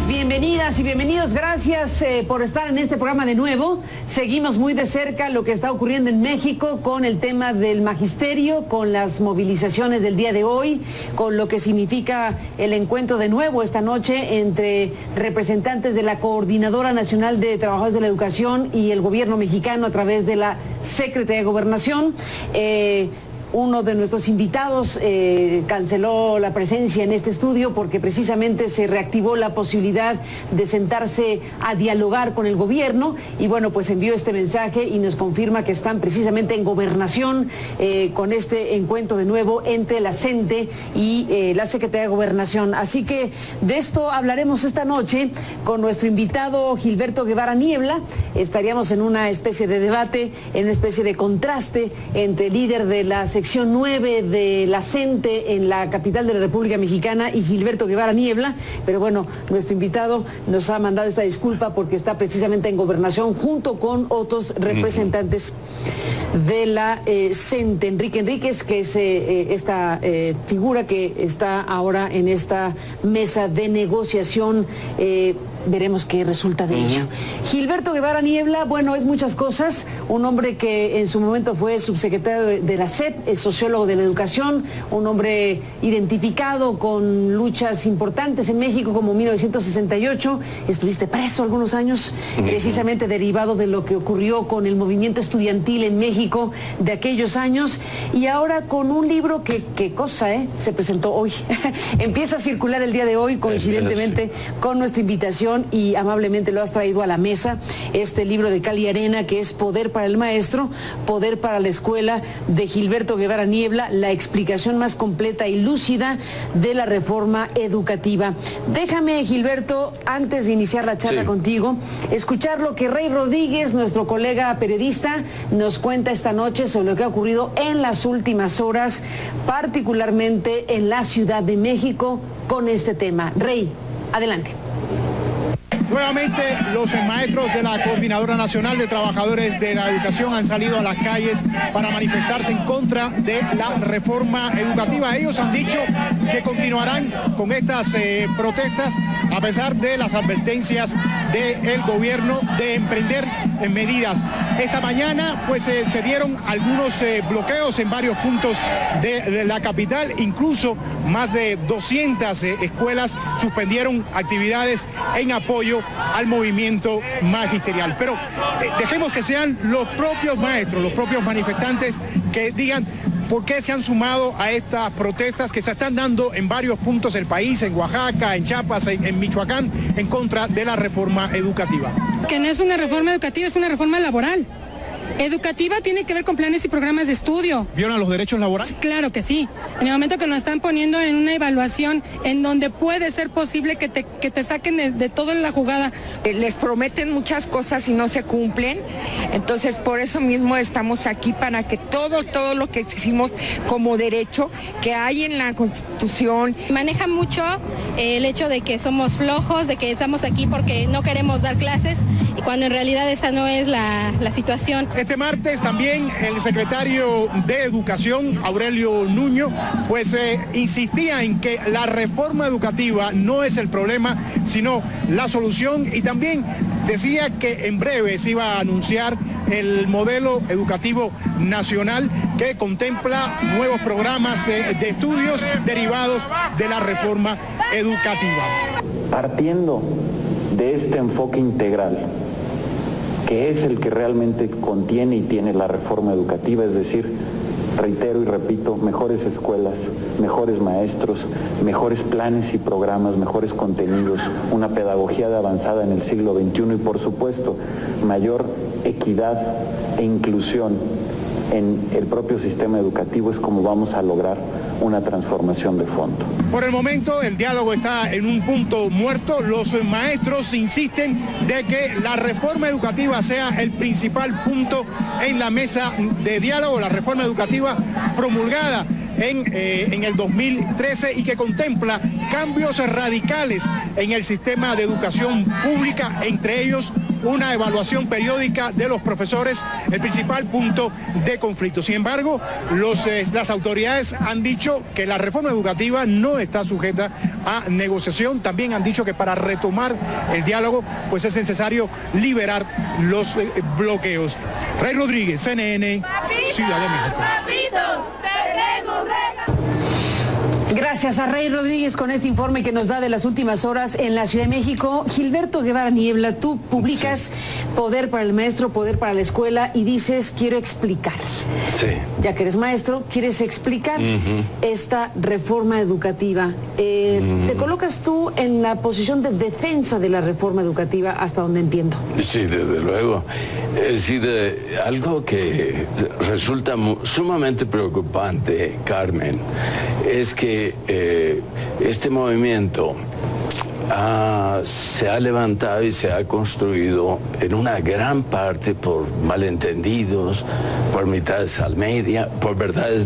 Bienvenidas y bienvenidos, gracias por estar en este programa de nuevo. Seguimos muy de cerca lo que está ocurriendo en México con el tema del magisterio, con las movilizaciones del día de hoy, con lo que significa el encuentro de nuevo esta noche entre representantes de la Coordinadora Nacional de Trabajadores de la Educación y el gobierno mexicano a través de la Secretaría de Gobernación. Uno de nuestros invitados canceló la presencia en este estudio porque precisamente se reactivó la posibilidad de sentarse a dialogar con el gobierno y bueno, pues envió este mensaje y nos confirma que están precisamente en Gobernación con este encuentro de nuevo entre la CENTE y la Secretaría de Gobernación. Así que de esto hablaremos esta noche con nuestro invitado Gilberto Guevara Niebla. Estaríamos en una especie de debate, en una especie de contraste entre el líder de la sección 9 de la CENTE en la capital de la República Mexicana y Gilberto Guevara Niebla, pero bueno, nuestro invitado nos ha mandado esta disculpa porque está precisamente en Gobernación junto con otros representantes de la CENTE. Enrique Enríquez, que es esta figura que está ahora en esta mesa de negociación. Veremos qué resulta de ello. Gilberto Guevara Niebla, bueno, es muchas cosas, un hombre que en su momento fue subsecretario de la SEP, es sociólogo de la educación, un hombre identificado con luchas importantes en México como 1968, estuviste preso algunos años, precisamente derivado de lo que ocurrió con el movimiento estudiantil en México de aquellos años, y ahora con un libro que qué cosa, se presentó hoy, empieza a circular el día de hoy, coincidentemente con nuestra invitación, y amablemente lo has traído a la mesa, este libro de Cal y Arena que es Poder para el Maestro, Poder para la Escuela, de Gilberto Guevara Niebla, la explicación más completa y lúcida de la reforma educativa. Déjame, Gilberto, antes de iniciar la charla contigo, escuchar lo que Rey Rodríguez, nuestro colega periodista, nos cuenta esta noche sobre lo que ha ocurrido en las últimas horas, particularmente en la Ciudad de México, con este tema. Rey, adelante. Nuevamente, los maestros de la Coordinadora Nacional de Trabajadores de la Educación han salido a las calles para manifestarse en contra de la reforma educativa. Ellos han dicho que continuarán con estas protestas a pesar de las advertencias del gobierno de emprender medidas. Esta mañana pues se dieron algunos bloqueos en varios puntos de la capital, incluso más de 200 escuelas suspendieron actividades en apoyo al movimiento magisterial. Pero dejemos que sean los propios maestros, los propios manifestantes que digan por qué se han sumado a estas protestas que se están dando en varios puntos del país, en Oaxaca, en Chiapas, en Michoacán, en contra de la reforma educativa. Que no es una reforma educativa, es una reforma laboral. Educativa tiene que ver con planes y programas de estudio. ¿Violan los derechos laborales? Claro que sí. En el momento que nos están poniendo en una evaluación en donde puede ser posible que te saquen de toda la jugada. Les prometen muchas cosas y no se cumplen. Entonces, por eso mismo estamos aquí, para que todo lo que hicimos como derecho que hay en la Constitución. Maneja mucho el hecho de que somos flojos, de que estamos aquí porque no queremos dar clases, y cuando en realidad esa no es la situación. Este martes también el secretario de Educación, Aurelio Nuño, pues insistía en que la reforma educativa no es el problema, sino la solución, y también decía que en breve se iba a anunciar el modelo educativo nacional que contempla nuevos programas de estudios derivados de la reforma educativa. Partiendo de este enfoque integral, que es el que realmente contiene y tiene la reforma educativa, es decir, reitero y repito, mejores escuelas, mejores maestros, mejores planes y programas, mejores contenidos, una pedagogía de avanzada en el siglo XXI y, por supuesto, mayor equidad e inclusión en el propio sistema educativo es como vamos a lograr una transformación de fondo. Por el momento el diálogo está en un punto muerto. Los maestros insisten de que la reforma educativa sea el principal punto en la mesa de diálogo, la reforma educativa promulgada en el 2013 y que contempla cambios radicales en el sistema de educación pública, entre ellos una evaluación periódica de los profesores, el principal punto de conflicto. Sin embargo, las autoridades han dicho que la reforma educativa no está sujeta a negociación. También han dicho que para retomar el diálogo, pues es necesario liberar los bloqueos. Rey Rodríguez, CNN, Ciudad de México. Gracias a Rey Rodríguez con este informe que nos da de las últimas horas en la Ciudad de México. Gilberto Guevara Niebla, tú publicas Poder para el Maestro, Poder para la Escuela y dices, quiero explicar. Sí. Ya que eres maestro, quieres explicar esta reforma educativa. ¿Te colocas tú en la posición de defensa de la reforma educativa hasta donde entiendo? Sí, desde luego. Es decir, algo que resulta sumamente preocupante, Carmen, es que este movimiento se ha levantado y se ha construido en una gran parte por malentendidos, por mitades a media, por verdades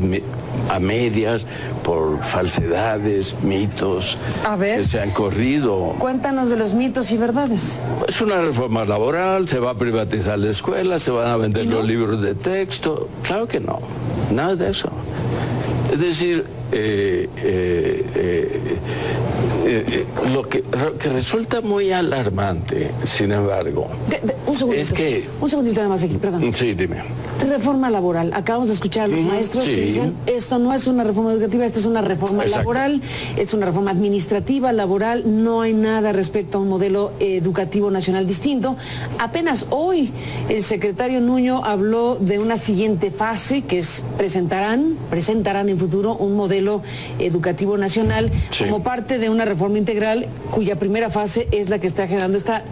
a medias, por falsedades, mitos que se han corrido. Cuéntanos de los mitos y verdades. Es una reforma laboral, se va a privatizar la escuela, se van a vender los libros de texto. Claro que no, nada de eso. Es decir, lo que resulta muy alarmante, sin embargo, un segundito, es que... Un segundito nada más aquí, perdón. Sí, dime. Reforma laboral. Acabamos de escuchar a los maestros que dicen, esto no es una reforma educativa, esto es una reforma laboral, es una reforma administrativa, laboral, no hay nada respecto a un modelo educativo nacional distinto. Apenas hoy el secretario Nuño habló de una siguiente fase, que es presentarán en futuro un modelo educativo nacional como parte de una reforma integral cuya primera fase es la que está generando esta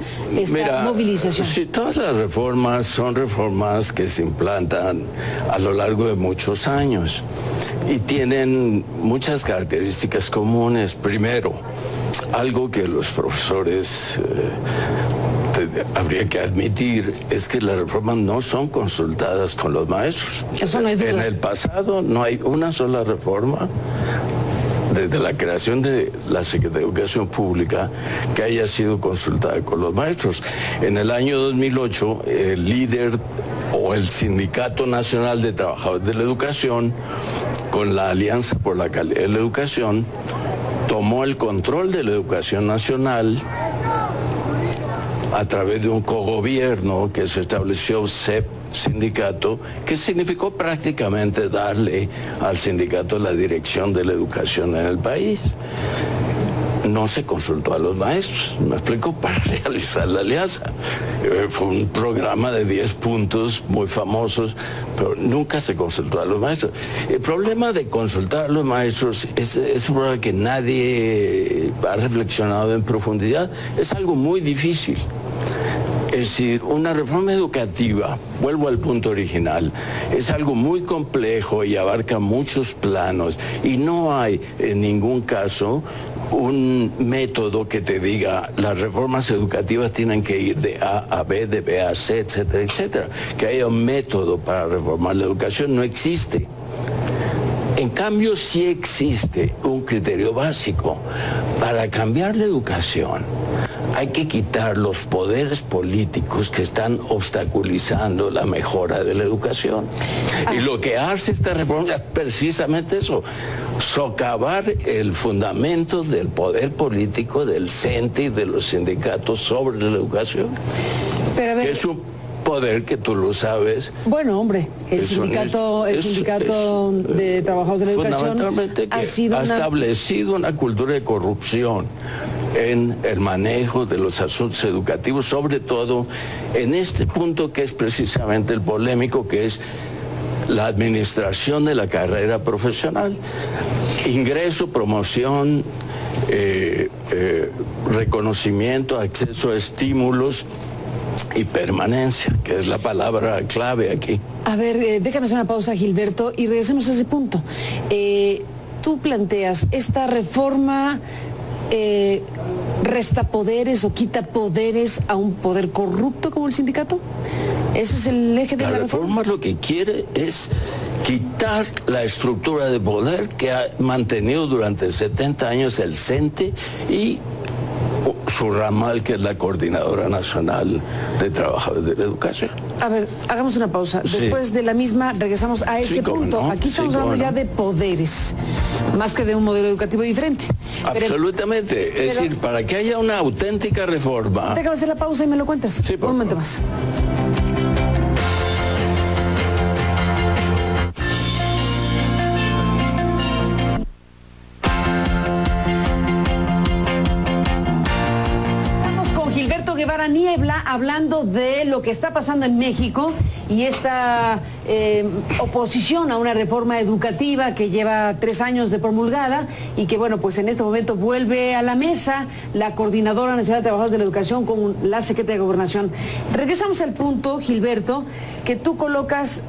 movilización. Sí, todas las reformas son reformas que se implantan a lo largo de muchos años y tienen muchas características comunes. Primero, algo que los profesores habría que admitir es que las reformas no son consultadas con los maestros. Eso no es duda. En el pasado no hay una sola reforma desde la creación de la Secretaría de Educación Pública que haya sido consultada con los maestros. En el año 2008, el líder o el Sindicato Nacional de Trabajadores de la Educación, con la Alianza por la Calidad de la Educación, tomó el control de la educación nacional a través de un cogobierno que se estableció CEP sindicato, que significó prácticamente darle al sindicato la dirección de la educación en el país. No se consultó a los maestros, me explico, para realizar la alianza. Fue un programa de 10 puntos muy famosos, pero nunca se consultó a los maestros. El problema de consultar a los maestros es un problema que nadie ha reflexionado en profundidad. Es algo muy difícil. Es decir, una reforma educativa, vuelvo al punto original, es algo muy complejo y abarca muchos planos y no hay en ningún caso un método que te diga las reformas educativas tienen que ir de A a B, de B a C, etcétera, etcétera. Que haya un método para reformar la educación no existe. En cambio, sí existe un criterio básico. Para cambiar la educación hay que quitar los poderes políticos que están obstaculizando la mejora de la educación. Y lo que hace esta reforma es precisamente eso, socavar el fundamento del poder político, del CENTE y de los sindicatos sobre la educación. Pero a ver, que es un poder que tú lo sabes. Bueno, hombre, el sindicato de trabajadores de la educación ha establecido una cultura de corrupción en el manejo de los asuntos educativos, sobre todo en este punto que es precisamente el polémico, que es la administración de la carrera profesional. Ingreso, promoción, reconocimiento, acceso a estímulos y permanencia, que es la palabra clave aquí. A ver, déjame hacer una pausa, Gilberto, y regresemos a ese punto. Tú planteas, esta reforma resta poderes o quita poderes a un poder corrupto como el sindicato. ¿Ese es el eje de la reforma? La reforma lo que quiere es quitar la estructura de poder que ha mantenido durante 70 años el CENTE y su ramal, que es la Coordinadora Nacional de Trabajadores de la Educación. A ver, hagamos una pausa. Después de la misma regresamos a ese punto. No. Aquí estamos hablando ya de poderes, más que de un modelo educativo diferente. Absolutamente. Es decir, para que haya una auténtica reforma... Déjame hacer la pausa y me lo cuentas. Sí, un momento más. Niebla, hablando de lo que está pasando en México y esta oposición a una reforma educativa que lleva 3 años de promulgada y que, bueno, pues en este momento vuelve a la mesa la Coordinadora Nacional de Trabajadores de la Educación con la Secretaría de Gobernación. Regresamos al punto, Gilberto, que tú colocas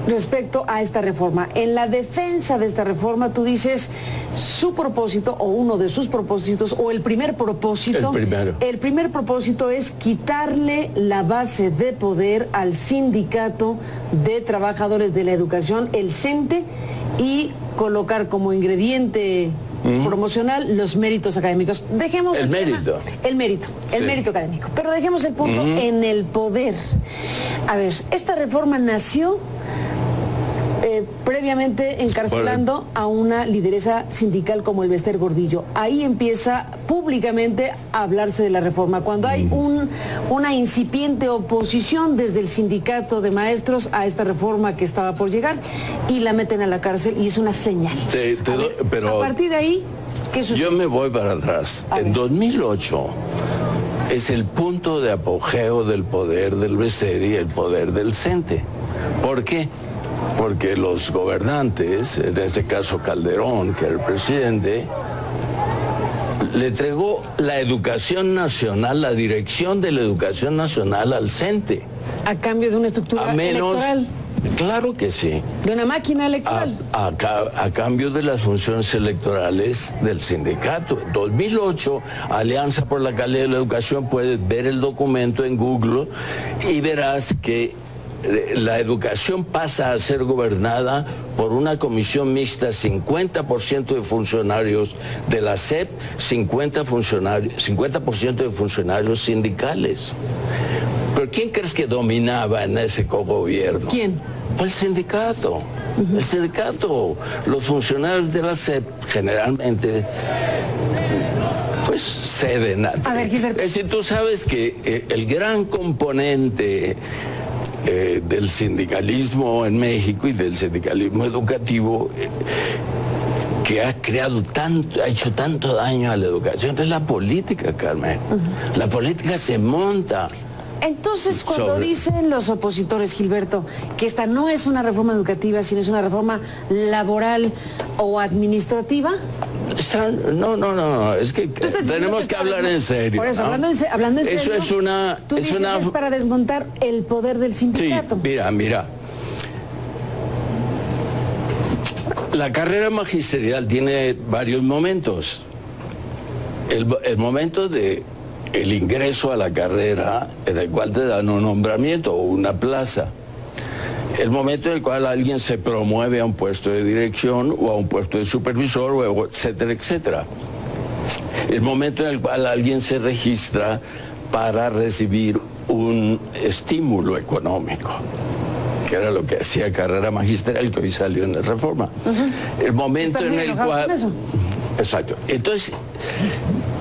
respecto a esta reforma. En la defensa de esta reforma tú dices su propósito o uno de sus propósitos o el primer propósito. El primer propósito es quitarle la base de poder al Sindicato de Trabajadores de la Educación, el CENTE, y colocar como ingrediente promocional los méritos académicos. Dejemos el mérito académico, pero dejemos el punto en el poder. A ver, esta reforma nació previamente encarcelando a una lideresa sindical como el Bester Gordillo. Ahí empieza públicamente a hablarse de la reforma, cuando hay una incipiente oposición desde el sindicato de maestros a esta reforma que estaba por llegar, y la meten a la cárcel, y es una señal. Pero a partir de ahí, ¿qué sucede? Yo me voy para atrás. En 2008 es el punto de apogeo del poder del Bester y el poder del CENTE. ¿Por qué? Porque los gobernantes, en este caso Calderón, que era el presidente, le entregó la educación nacional, la dirección de la educación nacional al CENTE. A cambio de una estructura electoral. Claro que sí. De una máquina electoral. A cambio de las funciones electorales del sindicato. En 2008, Alianza por la Calidad de la Educación, puedes ver el documento en Google y verás que la educación pasa a ser gobernada por una comisión mixta, 50% de funcionarios de la SEP, 50% de funcionarios sindicales. ¿Pero quién crees que dominaba en ese cogobierno? ¿Quién? Pues el sindicato. El sindicato, los funcionarios de la SEP generalmente pues ceden. A ver, Gilberto. Es decir, tú sabes que el gran componente del sindicalismo en México y del sindicalismo educativo que ha hecho tanto daño a la educación es la política, Carmen. La política se monta. Entonces, cuando dicen los opositores, Gilberto, que esta no es una reforma educativa, sino es una reforma laboral o administrativa. No, es que tenemos que hablar en serio. Por eso, ¿no? hablando en serio, eso es una... Tú dices es para desmontar el poder del sindicato. Sí, mira. La carrera magisterial tiene varios momentos. El momento de el ingreso a la carrera, en el cual te dan un nombramiento o una plaza. El momento en el cual alguien se promueve a un puesto de dirección o a un puesto de supervisor, o etcétera, etcétera. El momento en el cual alguien se registra para recibir un estímulo económico, que era lo que hacía carrera magisterial, que hoy salió en la reforma. El momento en el cual... Exacto. Entonces,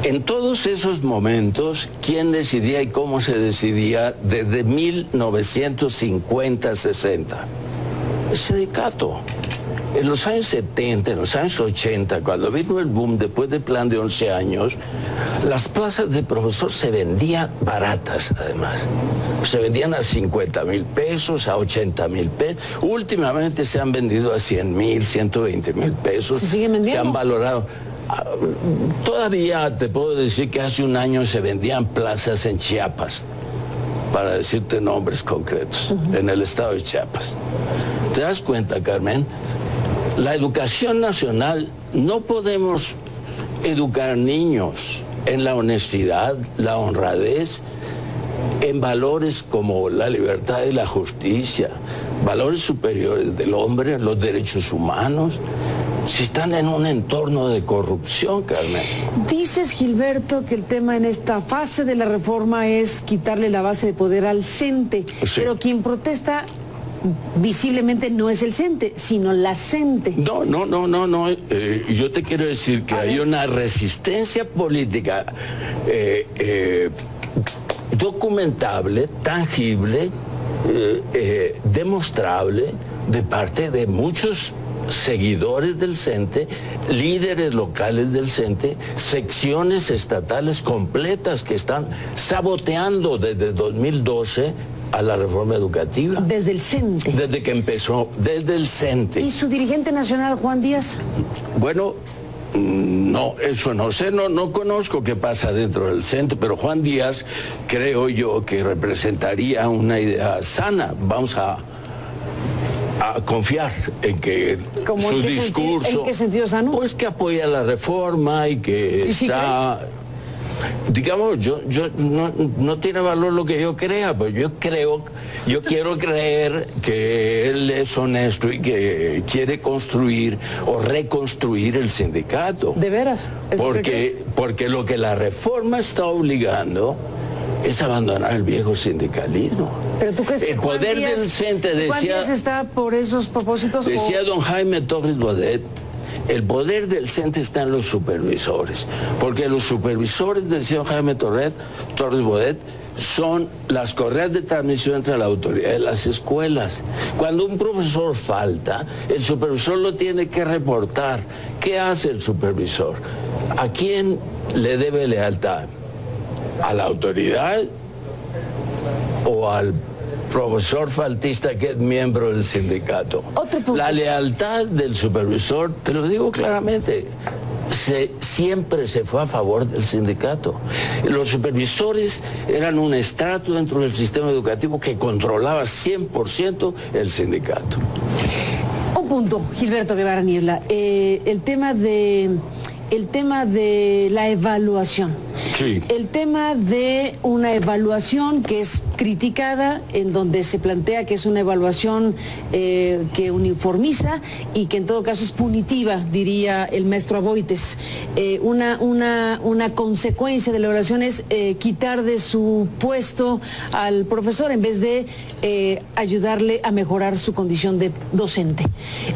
en todos esos momentos, ¿quién decidía y cómo se decidía desde 1950-60? El sindicato. En los años 70, en los años 80, cuando vino el boom, después del plan de 11 años, las plazas de profesor se vendían baratas, además. Se vendían a 50,000 pesos, a 80,000 pesos. Últimamente se han vendido a 100,000, 120,000 pesos. ¿Se siguen vendiendo? Se han valorado. Todavía te puedo decir que hace un año se vendían plazas en Chiapas, para decirte nombres concretos, en el estado de Chiapas. ¿Te das cuenta, Carmen? La educación nacional, no podemos educar niños en la honestidad, la honradez, en valores como la libertad y la justicia, valores superiores del hombre, los derechos humanos, si están en un entorno de corrupción, Carmen? Dices, Gilberto, que el tema en esta fase de la reforma es quitarle la base de poder al CENTE, sí. Pero quien protesta visiblemente no es el CENTE, sino la CENTE. No. Yo te quiero decir que hay una resistencia política documentable, tangible, demostrable de parte de muchos seguidores del CENTE, líderes locales del CENTE, secciones estatales completas que están saboteando desde 2012 a la reforma educativa. Desde el CENTE. Desde que empezó, desde el CENTE. ¿Y su dirigente nacional, Juan Díaz? Bueno, no, eso no sé, no conozco qué pasa dentro del CENTE, pero Juan Díaz creo yo que representaría una idea sana. Vamos a confiar en que su discurso... ¿En qué sentido sano? Pues que apoya la reforma y que está... Digamos, no tiene valor lo que yo crea, pues yo quiero creer que él es honesto y que quiere construir o reconstruir el sindicato. ¿De veras? Porque lo que la reforma está obligando es abandonar el viejo sindicalismo. ¿Pero tú crees que el poder del CENTE decía... ¿Juan Díaz está por esos propósitos? Decía don Jaime Torres Bodet, el poder del CENTE está en los supervisores, porque los supervisores, decía don Jaime Torres Bodet, son las correas de transmisión entre la autoridad de las escuelas. Cuando un profesor falta, el supervisor lo tiene que reportar. ¿Qué hace el supervisor? ¿A quién le debe lealtad? ¿A la autoridad o al profesor faltista que es miembro del sindicato? La lealtad del supervisor, te lo digo claramente, siempre se fue a favor del sindicato. Los supervisores eran un estrato dentro del sistema educativo que controlaba 100% el sindicato. Un punto, Gilberto Guevara Niebla, el tema de la evaluación. Sí. El tema de una evaluación que es criticada, en donde se plantea que es una evaluación que uniformiza y que en todo caso es punitiva, diría el maestro Aboites. Una consecuencia de la evaluación es quitar de su puesto al profesor en vez de ayudarle a mejorar su condición de docente.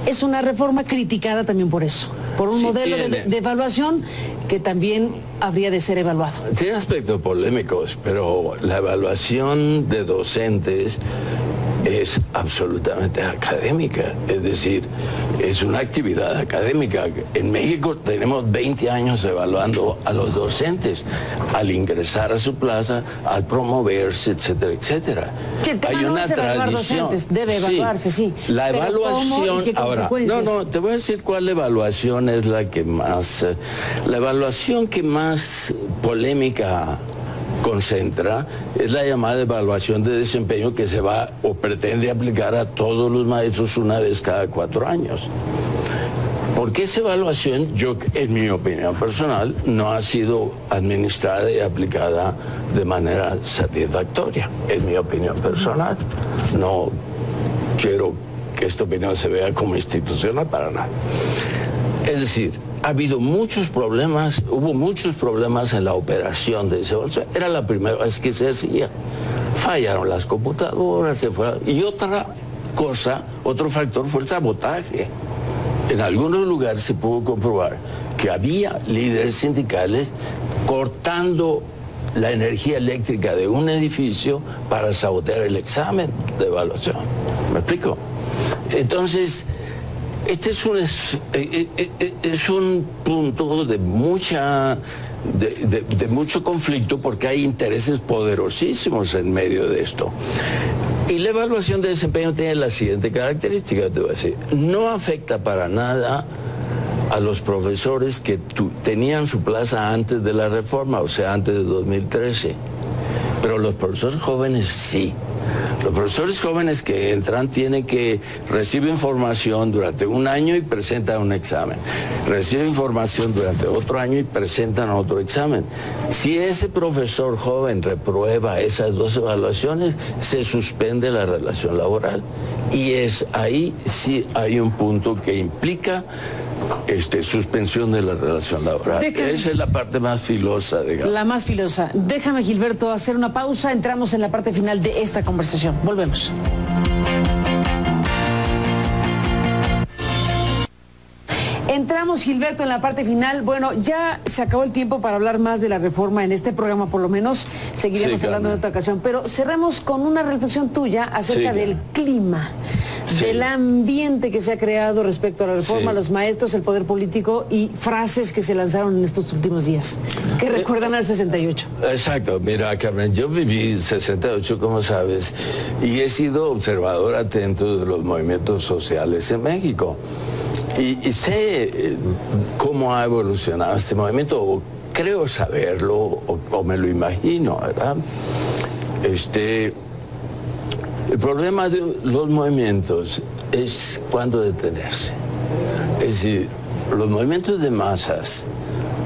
Es una reforma criticada también por eso, por un modelo de evaluación que también habría de ser evaluado. Tiene aspectos polémicos, pero la evaluación de docentes es absolutamente académica, es decir, es una actividad académica. En México tenemos 20 años evaluando a los docentes al ingresar a su plaza, al promoverse, etcétera, etcétera. Sí, el tema hay no una es evaluar tradición. Docentes, debe evaluarse, sí. La evaluación, ahora, no, te voy a decir cuál evaluación es la evaluación que más polémica concentra, es la llamada evaluación de desempeño que se va o pretende aplicar a todos los maestros una vez cada 4 años. Porque esa evaluación, en mi opinión personal, no ha sido administrada y aplicada de manera satisfactoria, en mi opinión personal. No quiero que esta opinión se vea como institucional para nada. Es decir, ha habido muchos problemas, hubo muchos problemas en la operación de ese evaluación. Era la primera vez que se hacía. Fallaron las computadoras, y otra cosa, otro factor fue el sabotaje. En algunos lugares se pudo comprobar que había líderes sindicales cortando la energía eléctrica de un edificio para sabotear el examen de evaluación. ¿Me explico? Entonces, este es un punto de mucho conflicto, porque hay intereses poderosísimos en medio de esto. Y la evaluación de desempeño tiene la siguiente característica, te voy a decir. No afecta para nada a los profesores que tenían su plaza antes de la reforma, o sea, antes de 2013. Pero los profesores jóvenes sí. Los profesores jóvenes que entran tienen que recibir información durante un año y presentan un examen. Reciben información durante otro año y presentan otro examen. Si ese profesor joven reprueba esas 2 evaluaciones, se suspende la relación laboral. Y ahí sí hay un punto que implica suspensión de la relación laboral. Esa es la parte más filosa, digamos. La más filosa. Déjame, Gilberto, hacer una pausa. Entramos en la parte final de esta conversación. Volvemos. Entramos, Gilberto, en la parte final. Bueno, ya se acabó el tiempo para hablar más de la reforma en este programa, por lo menos. Seguiremos hablando en otra ocasión. Pero cerramos con una reflexión tuya acerca del clima, del ambiente que se ha creado respecto a la reforma, los maestros, el poder político y frases que se lanzaron en estos últimos días, que recuerdan al 68. Exacto. Mira, Carmen, yo viví 68, como sabes, y he sido observador atento de los movimientos sociales en México. Y sé cómo ha evolucionado este movimiento, o creo saberlo, o me lo imagino, ¿verdad? El problema de los movimientos es cuándo detenerse. Es decir, los movimientos de masas,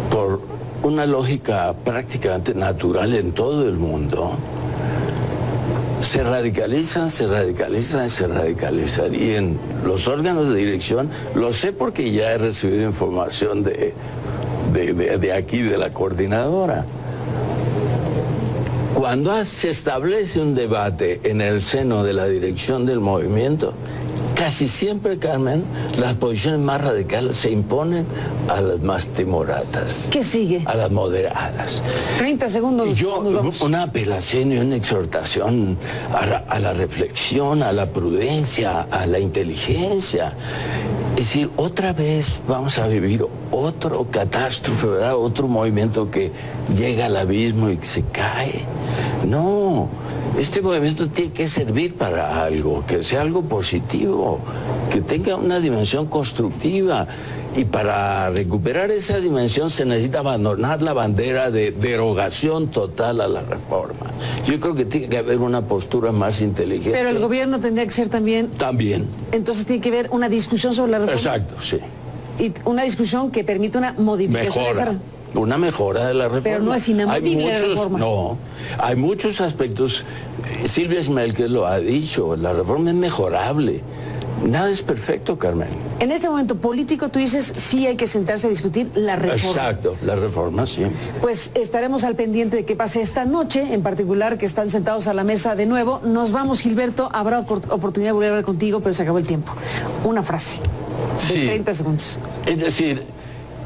por una lógica prácticamente natural en todo el mundo, se radicalizan. Y en los órganos de dirección, lo sé porque ya he recibido información de aquí, de la coordinadora. Cuando se establece un debate en el seno de la dirección del movimiento, casi siempre, Carmen, las posiciones más radicales se imponen a las más timoratas. ¿Qué sigue? A las moderadas. 30 segundos. Y yo, una apelación y una exhortación a la reflexión, a la prudencia, a la inteligencia. Es decir, otra vez vamos a vivir otro catástrofe, ¿verdad? Otro movimiento que llega al abismo y que se cae. No, este movimiento tiene que servir para algo, que sea algo positivo, que tenga una dimensión constructiva. Y para recuperar esa dimensión se necesita abandonar la bandera de derogación total a la reforma. Yo creo que tiene que haber una postura más inteligente. Pero el gobierno tendría que ser también... También. Entonces tiene que haber una discusión sobre la reforma. Exacto, sí. Y una discusión que permita una modificación. Una mejora de la reforma. Pero no es inamovible la reforma. No, hay muchos aspectos. Silvia Smelker lo ha dicho, la reforma es mejorable. Nada es perfecto, Carmen. En este momento político, tú dices, sí hay que sentarse a discutir la reforma. Exacto, la reforma, sí. Pues estaremos al pendiente de qué pase esta noche, en particular, que están sentados a la mesa de nuevo. Nos vamos, Gilberto, habrá oportunidad de volver a hablar contigo, pero se acabó el tiempo. Una frase de 30 segundos. Es decir,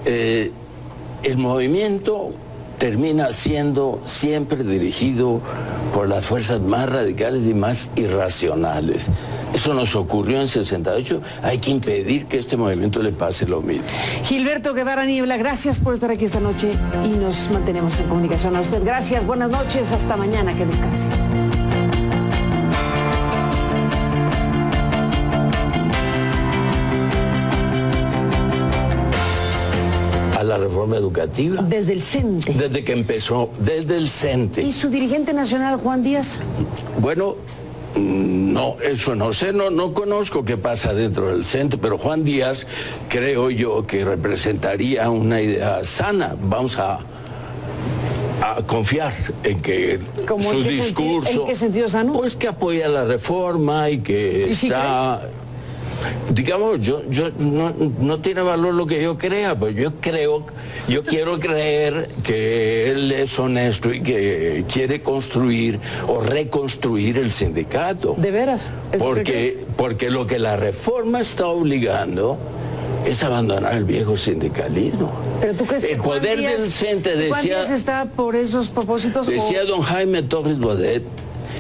el movimiento termina siendo siempre dirigido por las fuerzas más radicales y más irracionales. Eso nos ocurrió en 68. Hay que impedir que este movimiento le pase lo mismo. Gilberto Guevara Niebla, gracias por estar aquí esta noche y nos mantenemos en comunicación. A usted, gracias, buenas noches, hasta mañana, que descanse. A la reforma educativa. Desde el CENTE. Desde que empezó, desde el CENTE. ¿Y su dirigente nacional, Juan Díaz? Bueno, no, eso no sé, no conozco qué pasa dentro del CENTE, pero Juan Díaz creo yo que representaría una idea sana. Vamos a confiar en que su discurso... ¿En qué sentido sano? Pues que apoya la reforma y que está... Digamos, no tiene valor lo que yo crea, pues yo quiero creer que él es honesto y que quiere construir o reconstruir el sindicato. ¿De veras? Porque lo que la reforma está obligando es abandonar el viejo sindicalismo. ¿Pero tú crees que el poder del CENTE decía... ¿Juan Díaz está por esos propósitos? Decía don Jaime Torres Bodet,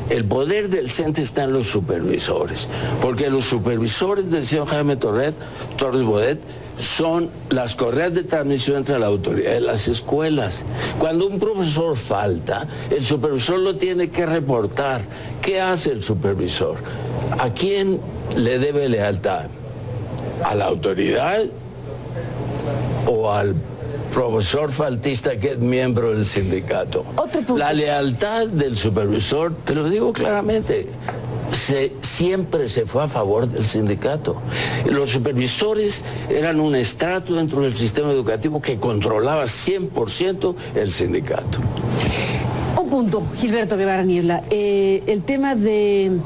el poder del CENTE está en los supervisores, porque los supervisores, decía don Jaime Torres Bodet, son las correas de transmisión entre la autoridad de las escuelas. Cuando un profesor falta, el supervisor lo tiene que reportar. ¿Qué hace el supervisor? ¿A quién le debe lealtad? ¿A la autoridad o al profesor faltista que es miembro del sindicato? Otro punto. La lealtad del supervisor, te lo digo claramente, siempre se fue a favor del sindicato. Los supervisores eran un estrato dentro del sistema educativo que controlaba 100% el sindicato. Un punto, Gilberto Guevara Niebla, el tema de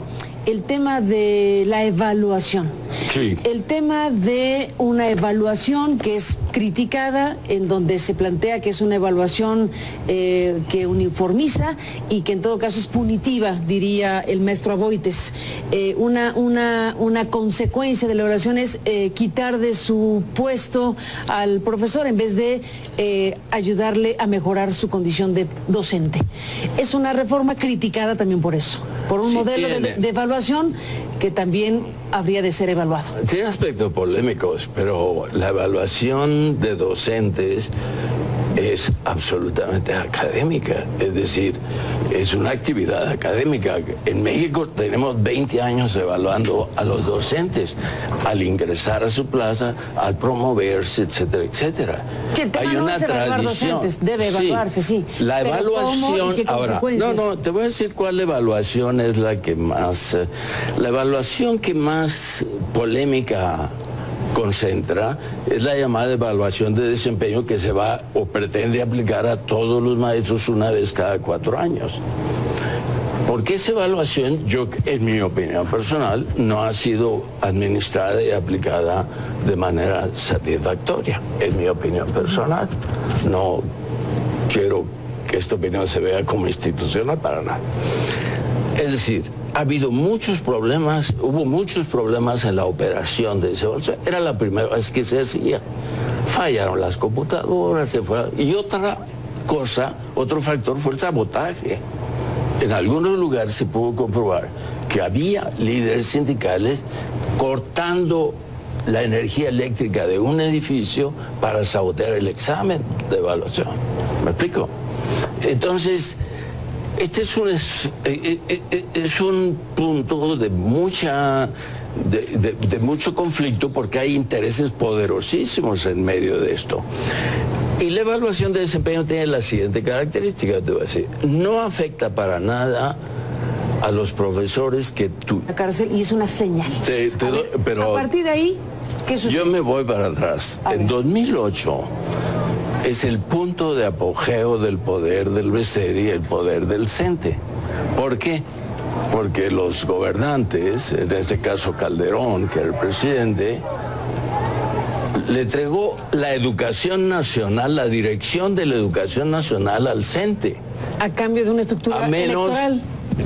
la evaluación. Sí. El tema de una evaluación que es criticada, en donde se plantea que es una evaluación que uniformiza y que en todo caso es punitiva, diría el maestro Aboites. Una consecuencia de la evaluación es quitar de su puesto al profesor en vez de ayudarle a mejorar su condición de docente. Es una reforma criticada también por eso, por un modelo de evaluación que también habría de ser evaluado. Tiene aspectos polémicos, pero la evaluación de docentes es absolutamente académica, es decir, es una actividad académica. En México tenemos 20 años evaluando a los docentes al ingresar a su plaza, al promoverse, etcétera, etcétera. Que el tema no es evaluar docentes, debe evaluarse, sí. La evaluación, ahora, te voy a decir cuál evaluación es la evaluación que más polémica concentra, es la llamada evaluación de desempeño, que se va o pretende aplicar a todos los maestros una vez cada 4 años. Porque esa evaluación, en mi opinión personal, no ha sido administrada y aplicada de manera satisfactoria, en mi opinión personal. No quiero que esta opinión se vea como institucional para nada. Es decir, ha habido muchos problemas, hubo muchos problemas en la operación de esa evaluación. Era la primera vez que se hacía. Fallaron las computadoras, y otra cosa, otro factor fue el sabotaje. En algunos lugares se pudo comprobar que había líderes sindicales cortando la energía eléctrica de un edificio para sabotear el examen de evaluación. ¿Me explico? Entonces, este es un punto de mucho conflicto, porque hay intereses poderosísimos en medio de esto. Y la evaluación de desempeño tiene la siguiente característica, te voy a decir: no afecta para nada a los profesores que tú... La cárcel, y es una señal. Pero a partir de ahí, ¿qué sucede? Yo me voy para atrás. En 2008... es el punto de apogeo del poder del BCER y el poder del CENTE. ¿Por qué? Porque los gobernantes, en este caso Calderón, que era el presidente, le entregó la educación nacional, la dirección de la educación nacional al CENTE. A cambio de una estructura electoral.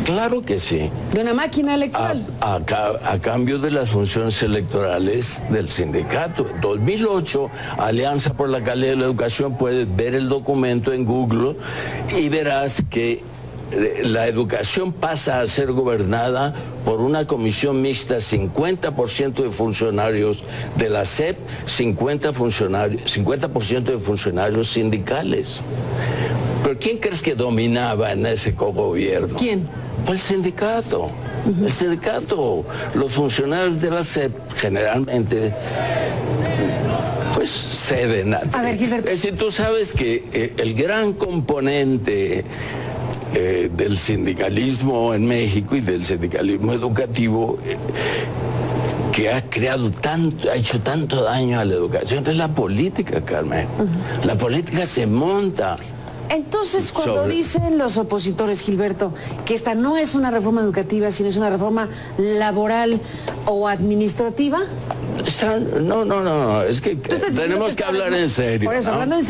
Claro que sí. De una máquina electoral. A cambio de las funciones electorales del sindicato. En 2008, Alianza por la Calidad de la Educación, puedes ver el documento en Google y verás que la educación pasa a ser gobernada por una comisión mixta, 50% de funcionarios de la SEP, 50% de funcionarios sindicales. ¿Pero quién crees que dominaba en ese cogobierno? ¿Quién? Pues el sindicato. El sindicato, los funcionarios de la SEP generalmente pues ceden. A ver, Gilberto. Es decir, tú sabes que el gran componente del sindicalismo en México y del sindicalismo educativo que ha hecho tanto daño a la educación es la política, Carmen. La política se monta. Entonces, cuando dicen los opositores, Gilberto, que esta no es una reforma educativa, sino es una reforma laboral o administrativa... No, es que tenemos que hablar en serio. Por eso, ¿no? hablando en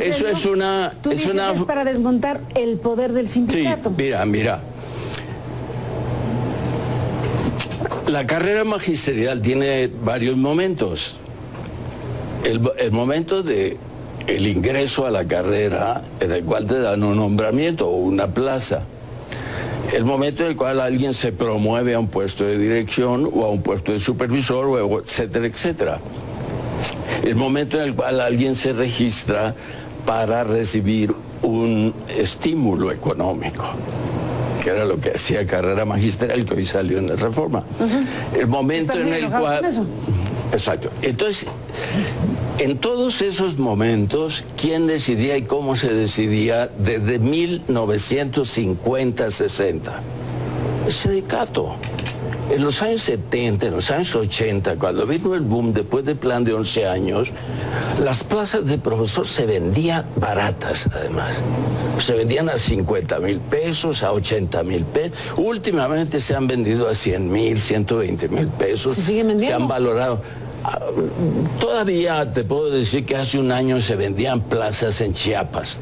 serio, eso es una... Tú dices es para desmontar el poder del sindicato. Sí, mira. La carrera magisterial tiene varios momentos. El momento de el ingreso a la carrera, en el cual te dan un nombramiento o una plaza. El momento en el cual alguien se promueve a un puesto de dirección o a un puesto de supervisor, o etcétera, etcétera. El momento en el cual alguien se registra para recibir un estímulo económico, que era lo que hacía carrera magisterial, que hoy salió en la reforma. El momento en el cual... Exacto. Entonces, en todos esos momentos, ¿quién decidía y cómo se decidía desde 1950-60? El sindicato. En los años 70, en los años 80, cuando vino el boom después del plan de 11 años, las plazas de profesor se vendían baratas, además. Se vendían a 50,000 pesos, a 80,000 pesos. Últimamente se han vendido a 100,000, 120,000 pesos. ¿Se siguen vendiendo? Se han valorado. Todavía te puedo decir que hace un año se vendían plazas en Chiapas,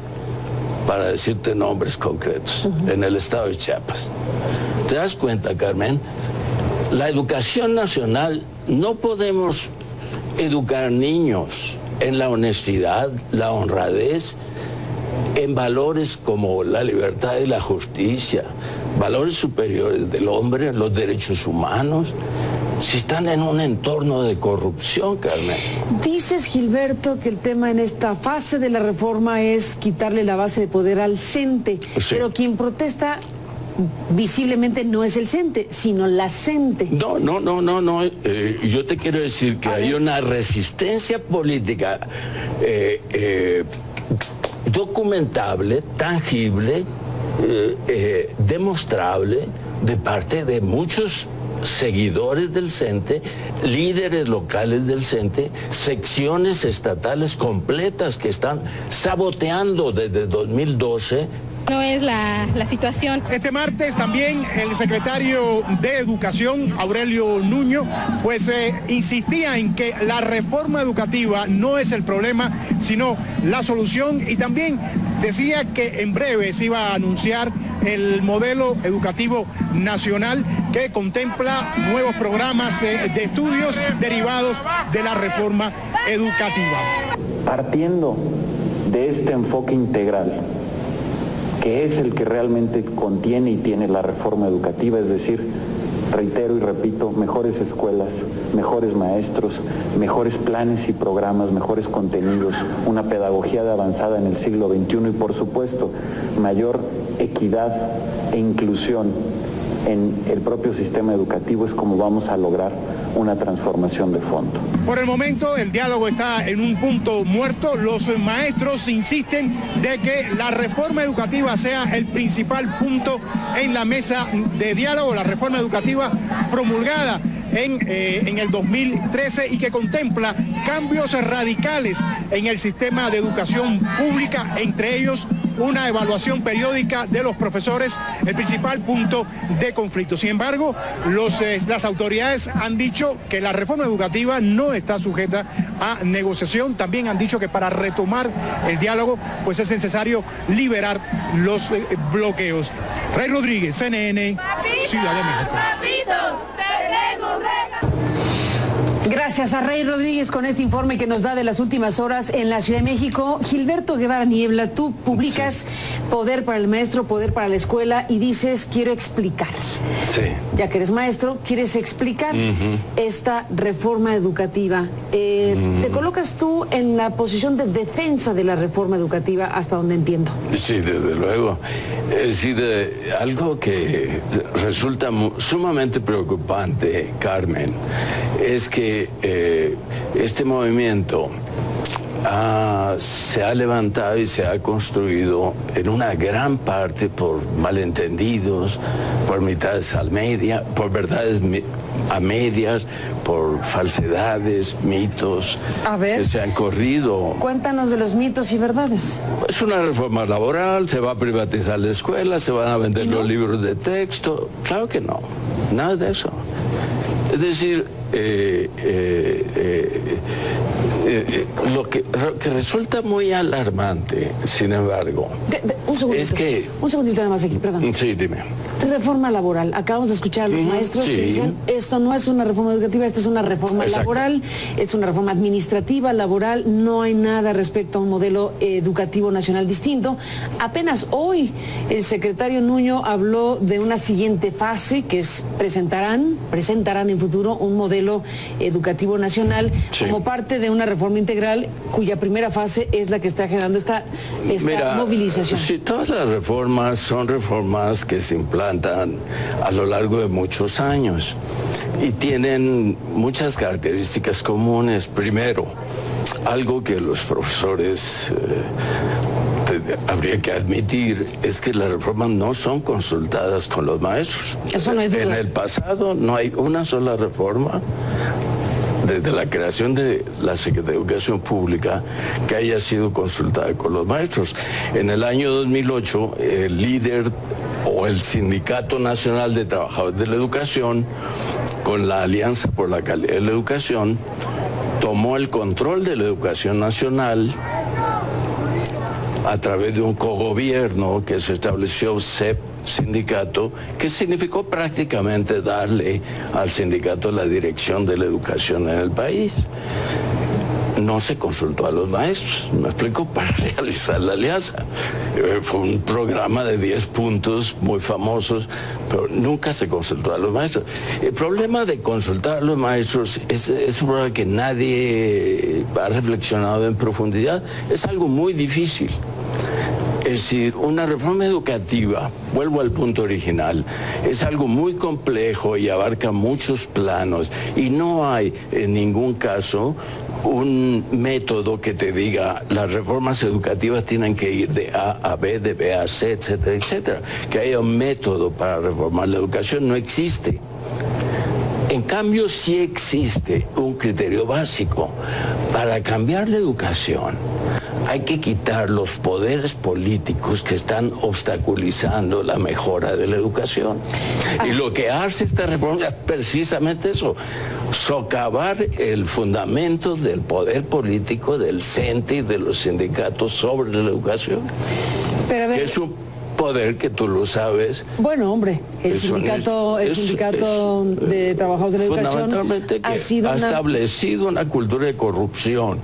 para decirte nombres concretos, en el estado de Chiapas. ¿Te das cuenta, Carmen? La educación nacional, no podemos educar niños en la honestidad, la honradez, en valores como la libertad y la justicia, valores superiores del hombre, los derechos humanos, si están en un entorno de corrupción, Carmen. Dices, Gilberto, que el tema en esta fase de la reforma es quitarle la base de poder al CENTE, sí. Pero quien protesta visiblemente no es el CENTE, sino la CENTE. No. Yo te quiero decir que hay una resistencia política documentable, tangible, demostrable de parte de muchos seguidores del CENTE, líderes locales del CENTE, secciones estatales completas que están saboteando desde 2012. No es la situación. Este martes también el secretario de Educación, Aurelio Nuño, pues insistía en que la reforma educativa no es el problema, sino la solución, y también decía que en breve se iba a anunciar el modelo educativo nacional que contempla nuevos programas de estudios derivados de la reforma educativa. Partiendo de este enfoque integral, que es el que realmente contiene y tiene la reforma educativa, es decir, reitero y repito, mejores escuelas, mejores maestros, mejores planes y programas, mejores contenidos, una pedagogía de avanzada en el siglo XXI y, por supuesto, mayor equidad e inclusión en el propio sistema educativo es como vamos a lograr una transformación de fondo. Por el momento el diálogo está en un punto muerto. Los maestros insisten de que la reforma educativa sea el principal punto en la mesa de diálogo, la reforma educativa promulgada en el 2013 y que contempla cambios radicales en el sistema de educación pública, entre ellos una evaluación periódica de los profesores, el principal punto de conflicto. Sin embargo, las autoridades han dicho que la reforma educativa no está sujeta a negociación. También han dicho que para retomar el diálogo, pues es necesario liberar los bloqueos. Rey Rodríguez, CNN, Ciudad de México. Gracias a Rey Rodríguez con este informe que nos da de las últimas horas en la Ciudad de México. Gilberto Guevara Niebla, tú publicas Poder para el Maestro, Poder para la Escuela y dices, quiero explicar. Sí. Ya que eres maestro, quieres explicar esta reforma educativa. ¿Te colocas tú en la posición de defensa de la reforma educativa hasta donde entiendo? Sí, desde luego. Es decir, algo que resulta sumamente preocupante, Carmen, es que este movimiento se ha levantado y se ha construido en una gran parte por malentendidos, por mitades a media, por verdades a medias, por falsedades, mitos que se han corrido. Cuéntanos de los mitos y verdades. Es una reforma laboral, se va a privatizar la escuela, se van a vender los libros de texto. Claro que no, nada de eso. Es decir, lo que resulta muy alarmante, sin embargo, un segundito, es que... Un segundito nada más aquí, perdón. Sí, dime. Reforma laboral. Acabamos de escuchar a los maestros que dicen, esto no es una reforma educativa, esto es una reforma laboral, es una reforma administrativa, laboral, no hay nada respecto a un modelo educativo nacional distinto. Apenas hoy el secretario Nuño habló de una siguiente fase, que es presentarán en futuro un modelo educativo nacional como parte de una reforma integral cuya primera fase es la que está generando esta movilización. Sí, todas las reformas son reformas que se implantan a lo largo de muchos años y tienen muchas características comunes. Primero, algo que los profesores habría que admitir es que las reformas no son consultadas con los maestros. Eso no es duda. En el pasado no hay una sola reforma desde la creación de la Secretaría de Educación Pública que haya sido consultada con los maestros. En el año 2008, el líder o el Sindicato Nacional de Trabajadores de la Educación, con la Alianza por la Calidad de la Educación, tomó el control de la educación nacional a través de un cogobierno que se estableció CEP sindicato, que significó prácticamente darle al sindicato la dirección de la educación en el país. No se consultó a los maestros, me explico, para realizar la alianza. Fue un programa de 10 puntos muy famosos, pero nunca se consultó a los maestros. El problema de consultar a los maestros es un problema que nadie ha reflexionado en profundidad. Es algo muy difícil. Es decir, una reforma educativa, vuelvo al punto original, es algo muy complejo y abarca muchos planos y no hay en ningún caso un método que te diga las reformas educativas tienen que ir de A a B, de B a C, etcétera, etcétera. Que haya un método para reformar la educación no existe. En cambio, sí existe un criterio básico. Para cambiar la educación hay que quitar los poderes políticos que están obstaculizando la mejora de la educación. Y lo que hace esta reforma es precisamente eso, socavar el fundamento del poder político del CENTE y de los sindicatos sobre la educación. Pero a ver, que es un poder que tú lo sabes. Bueno, hombre, el sindicato de trabajadores de la educación fundamentalmente que ha establecido una cultura de corrupción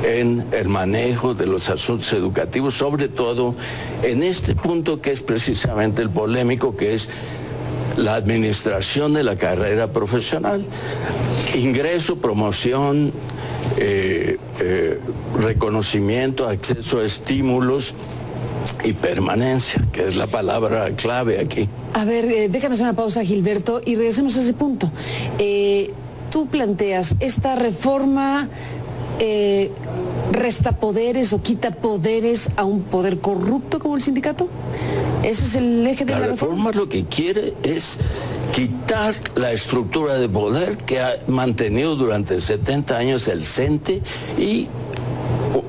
en el manejo de los asuntos educativos, sobre todo en este punto que es precisamente el polémico, que es la administración de la carrera profesional. Ingreso, promoción, reconocimiento, acceso a estímulos y permanencia, que es la palabra clave aquí. A ver, déjame hacer una pausa, Gilberto, y regresemos a ese punto. Tú planteas, esta reforma resta poderes o quita poderes a un poder corrupto como el sindicato. ¿Ese es el eje de la reforma? Lo que quiere es quitar la estructura de poder que ha mantenido durante 70 años el CENTE y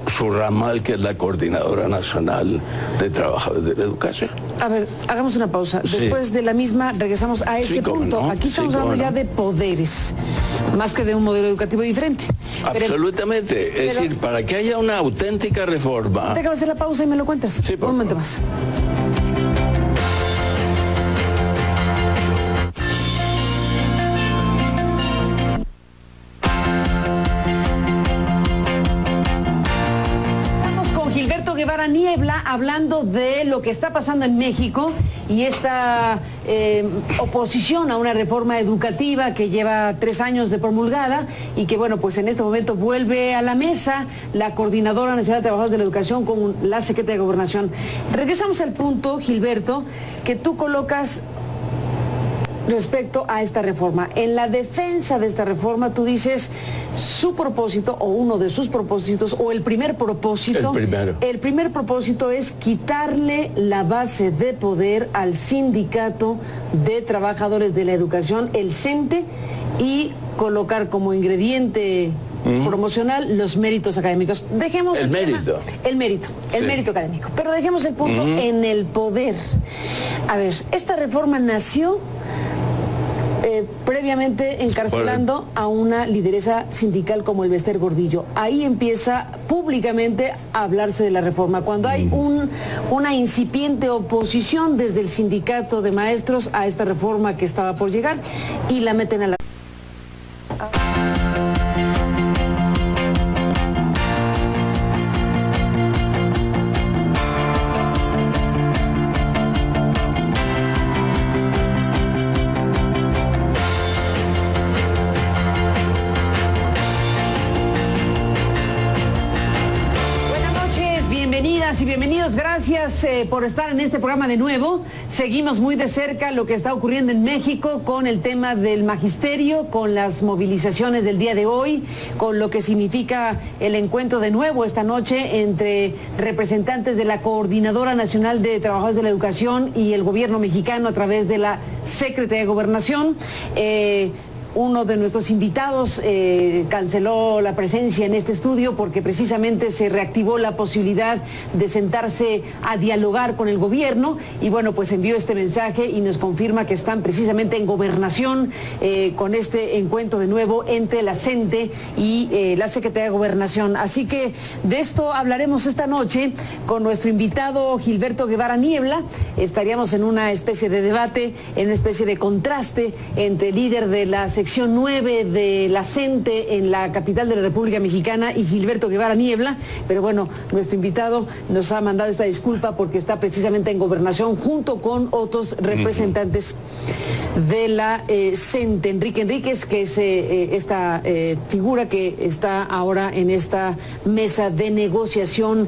su ramal, que es la Coordinadora Nacional de Trabajadores de la Educación. A ver, hagamos una pausa. Después de la misma regresamos a ese punto. No. Aquí estamos hablando ya de poderes, más que de un modelo educativo diferente. Absolutamente. Pero, es decir, para que haya una auténtica reforma... Déjame hacer la pausa y me lo cuentas. Sí, un momento más. Niebla, hablando de lo que está pasando en México y esta oposición a una reforma educativa que lleva 3 años de promulgada y que, bueno, pues en este momento vuelve a la mesa la Coordinadora Nacional de Trabajadores de la Educación con la Secretaría de Gobernación. Regresamos al punto, Gilberto, que tú colocas respecto a esta reforma. En la defensa de esta reforma tú dices su propósito o uno de sus propósitos o el primer propósito. El primer propósito es quitarle la base de poder al Sindicato de Trabajadores de la Educación, el CENTE, y colocar como ingrediente promocional los méritos académicos. Dejemos el mérito académico, pero dejemos el punto en el poder. A ver, esta reforma nació previamente encarcelando a una lideresa sindical como el Bester Gordillo. Ahí empieza públicamente a hablarse de la reforma, cuando hay una incipiente oposición desde el sindicato de maestros a esta reforma que estaba por llegar, y la meten a la... Bienvenidas y bienvenidos, gracias por estar en este programa de nuevo. Seguimos muy de cerca lo que está ocurriendo en México con el tema del magisterio, con las movilizaciones del día de hoy, con lo que significa el encuentro de nuevo esta noche entre representantes de la Coordinadora Nacional de Trabajadores de la Educación y el gobierno mexicano a través de la Secretaría de Gobernación. Uno de nuestros invitados canceló la presencia en este estudio porque precisamente se reactivó la posibilidad de sentarse a dialogar con el gobierno y bueno, pues envió este mensaje y nos confirma que están precisamente en Gobernación con este encuentro de nuevo entre la CENTE y la Secretaría de Gobernación. Así que de esto hablaremos esta noche con nuestro invitado Gilberto Guevara Niebla. Estaríamos en una especie de debate, en una especie de contraste entre el líder de la sección 9 de la CENTE en la capital de la República Mexicana y Gilberto Guevara Niebla, pero bueno, nuestro invitado nos ha mandado esta disculpa porque está precisamente en Gobernación junto con otros representantes de la CENTE. Enrique Enríquez, que es esta figura que está ahora en esta mesa de negociación.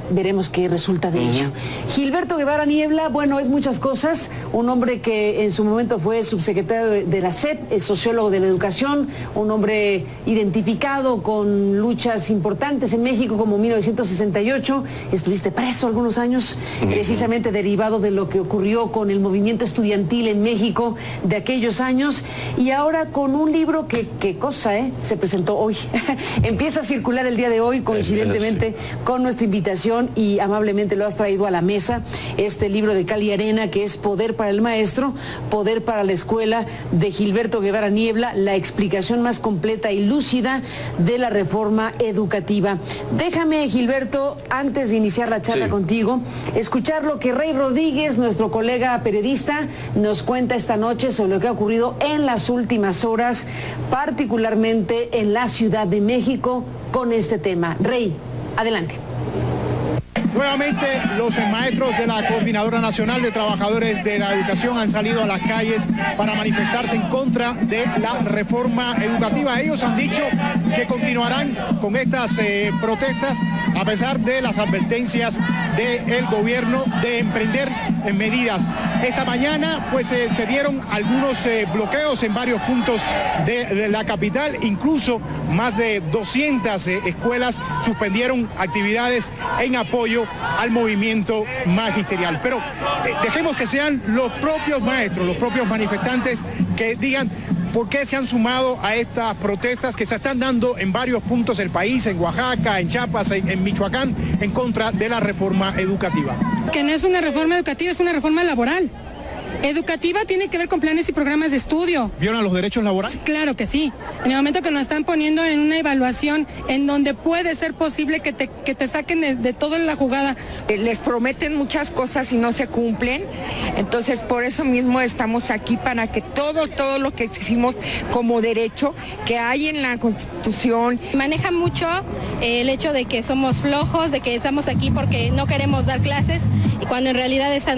Veremos qué resulta de ello. Gilberto Guevara Niebla, bueno, es muchas cosas, un hombre que en su momento fue subsecretario de la SEP, es sociólogo de la educación, un hombre identificado con luchas importantes en México como 1968, estuviste preso algunos años, precisamente derivado de lo que ocurrió con el movimiento estudiantil en México de aquellos años, y ahora con un libro que qué cosa, se presentó hoy, empieza a circular el día de hoy, coincidentemente con nuestra invitación, y amablemente lo has traído a la mesa, este libro de Cal y Arena que es Poder para el Maestro, Poder para la Escuela, de Gilberto Guevara Niebla, la explicación más completa y lúcida de la reforma educativa. Déjame, Gilberto, antes de iniciar la charla contigo, escuchar lo que Rey Rodríguez, nuestro colega periodista, nos cuenta esta noche sobre lo que ha ocurrido en las últimas horas, particularmente en la Ciudad de México, con este tema. Rey, adelante. Nuevamente, los maestros de la Coordinadora Nacional de Trabajadores de la Educación han salido a las calles para manifestarse en contra de la reforma educativa. Ellos han dicho que continuarán con estas protestas a pesar de las advertencias del gobierno de emprender medidas. Esta mañana pues se dieron algunos bloqueos en varios puntos de la capital, incluso más de 200 escuelas suspendieron actividades en apoyo al movimiento magisterial. Pero dejemos que sean los propios maestros, los propios manifestantes que digan por qué se han sumado a estas protestas que se están dando en varios puntos del país, en Oaxaca, en Chiapas, en Michoacán, en contra de la reforma educativa. Que no es una reforma educativa, es una reforma laboral. Educativa tiene que ver con planes y programas de estudio. ¿Violan los derechos laborales? Claro que sí. En el momento que nos están poniendo en una evaluación en donde puede ser posible que te saquen de toda la jugada. Les prometen muchas cosas y no se cumplen. Entonces, por eso mismo estamos aquí, para que todo lo que hicimos como derecho que hay en la Constitución. Maneja mucho el hecho de que somos flojos, de que estamos aquí porque no queremos dar clases, y cuando en realidad esa